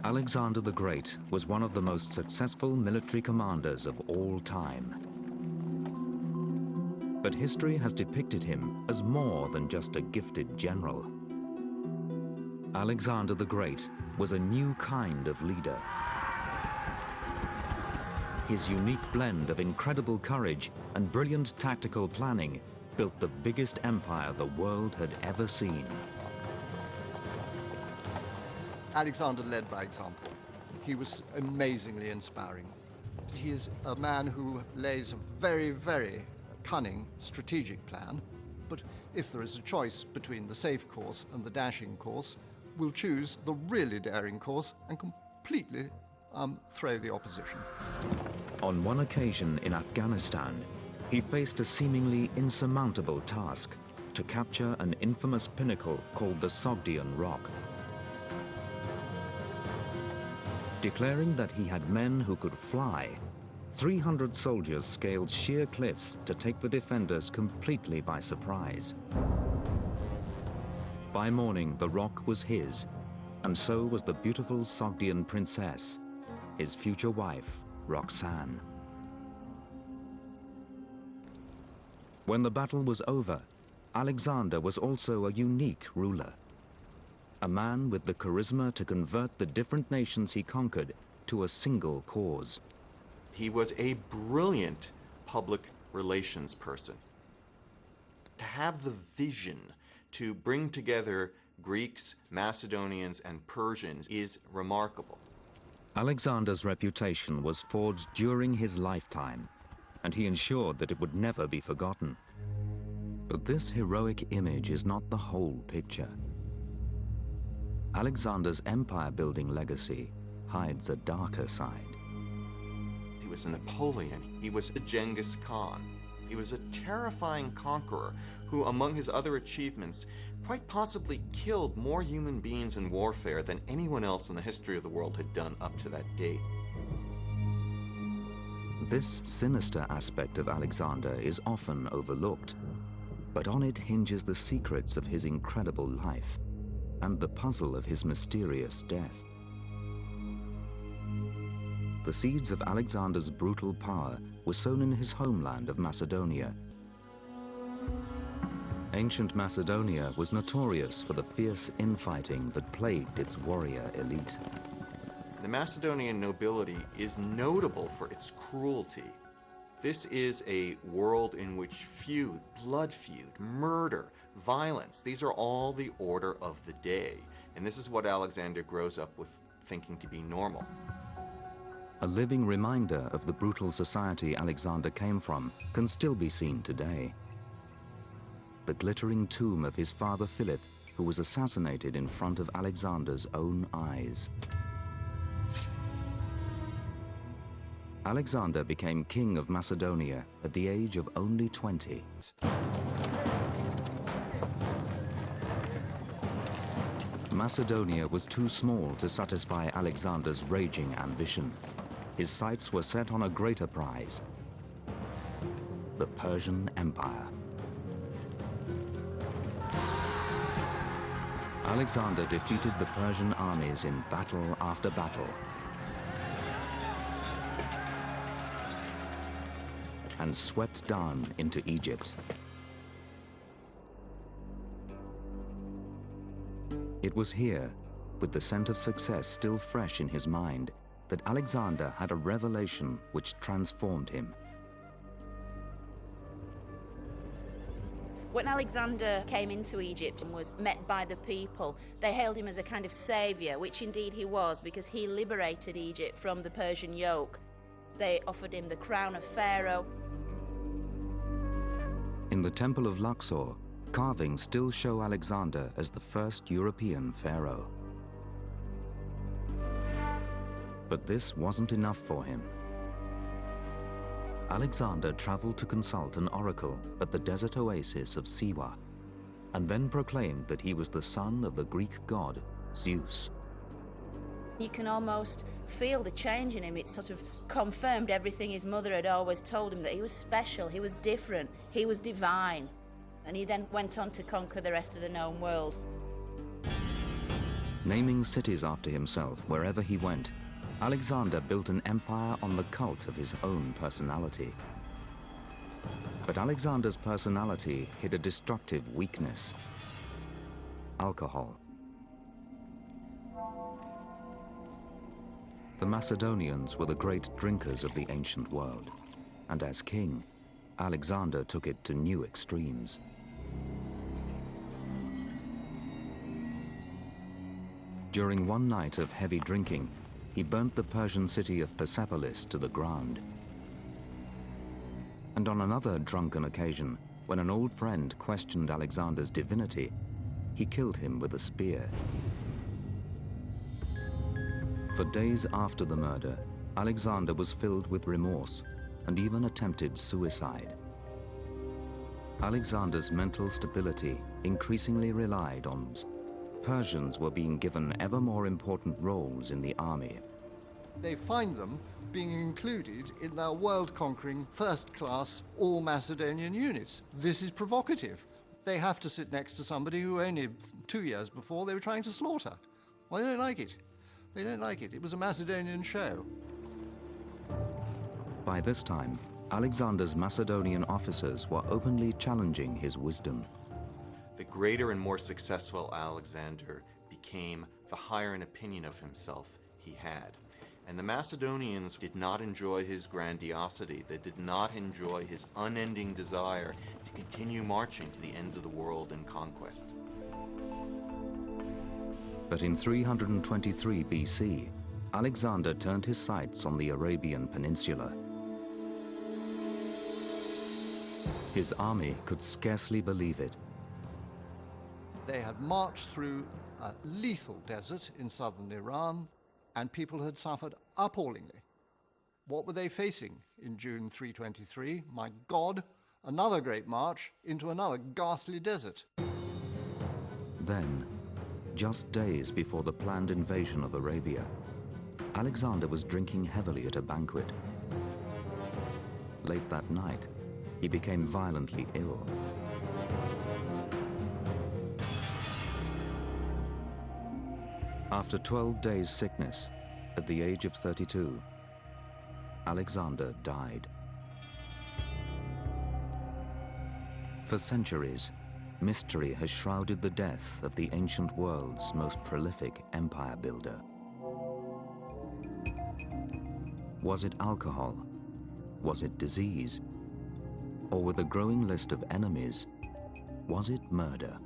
Alexander the Great was one of the most successful military commanders of all time. But history has depicted him as more than just a gifted general. Alexander the Great was a new kind of leader. His unique blend of incredible courage and brilliant tactical planning built the biggest empire the world had ever seen. Alexander led by example. He was amazingly inspiring. He is a man who lays a very, very cunning strategic plan, but if there is a choice between the safe course and the dashing course, we'll choose the really daring course and completely throw the opposition. On one occasion in Afghanistan, he faced a seemingly insurmountable task: to capture an infamous pinnacle called the Sogdian Rock. Declaring that he had men who could fly, 300 soldiers scaled sheer cliffs to take the defenders completely by surprise. By morning, the rock was his, and so was the beautiful Sogdian princess, his future wife, Roxanne. When the battle was over, Alexander was also a unique ruler. A man with the charisma to convert the different nations he conquered to a single cause. He was a brilliant public relations person. To have the vision to bring together Greeks, Macedonians, and Persians is remarkable. Alexander's reputation was forged during his lifetime, and he ensured that it would never be forgotten. But this heroic image is not the whole picture. Alexander's empire-building legacy hides a darker side. He was a Napoleon. He was a Genghis Khan. He was a terrifying conqueror who, among his other achievements, quite possibly killed more human beings in warfare than anyone else in the history of the world had done up to that date. This sinister aspect of Alexander is often overlooked, but on it hinges the secrets of his incredible life and the puzzle of his mysterious death. The seeds of Alexander's brutal power were sown in his homeland of Macedonia. Ancient Macedonia was notorious for the fierce infighting that plagued its warrior elite. The Macedonian nobility is notable for its cruelty. This is a world in which feud, blood feud, murder, violence, these are all the order of the day. And this is what Alexander grows up with thinking to be normal. A living reminder of the brutal society Alexander came from can still be seen today. The glittering tomb of his father Philip, who was assassinated in front of Alexander's own eyes. Alexander became king of Macedonia at the age of only 20. Macedonia was too small to satisfy Alexander's raging ambition. His sights were set on a greater prize, the Persian Empire. Alexander defeated the Persian armies in battle after battle, and swept down into Egypt. It was here, with the scent of success still fresh in his mind, that Alexander had a revelation which transformed him. When Alexander came into Egypt and was met by the people, they hailed him as a kind of savior, which indeed he was, because he liberated Egypt from the Persian yoke. They offered him the crown of Pharaoh. In the Temple of Luxor, carvings still show Alexander as the first European pharaoh. But this wasn't enough for him. Alexander traveled to consult an oracle at the desert oasis of Siwa, and then proclaimed that he was the son of the Greek god Zeus. You can almost feel the change in him. It sort of confirmed everything his mother had always told him, that he was special, he was different, he was divine. And he then went on to conquer the rest of the known world. Naming cities after himself wherever he went, Alexander built an empire on the cult of his own personality. But Alexander's personality hid a destructive weakness: alcohol. The Macedonians were the great drinkers of the ancient world, and as king, Alexander took it to new extremes. During one night of heavy drinking, he burnt the Persian city of Persepolis to the ground. And on another drunken occasion, when an old friend questioned Alexander's divinity, he killed him with a spear. For days after the murder, Alexander was filled with remorse and even attempted suicide. Alexander's mental stability increasingly relied on Persians were being given ever more important roles in the army. They find them being included in their world-conquering, first-class, all-Macedonian units. This is provocative. They have to sit next to somebody who only 2 years before they were trying to slaughter. Well, they don't like it. They don't like it. It was a Macedonian show. By this time, Alexander's Macedonian officers were openly challenging his wisdom. The greater and more successful Alexander became, the higher in opinion of himself he had. And the Macedonians did not enjoy his grandiosity. They did not enjoy his unending desire to continue marching to the ends of the world in conquest. But in 323 BC, Alexander turned his sights on the Arabian Peninsula. His army could scarcely believe it. They had marched through a lethal desert in southern Iran, and people had suffered appallingly. What were they facing in June 323? My God, another great march into another ghastly desert. Then, just days before the planned invasion of Arabia, Alexander was drinking heavily at a banquet. Late that night, he became violently ill. After 12 days' sickness, at the age of 32, Alexander died. For centuries, mystery has shrouded the death of the ancient world's most prolific empire builder. Was it alcohol? Was it disease? Or with a growing list of enemies, was it murder?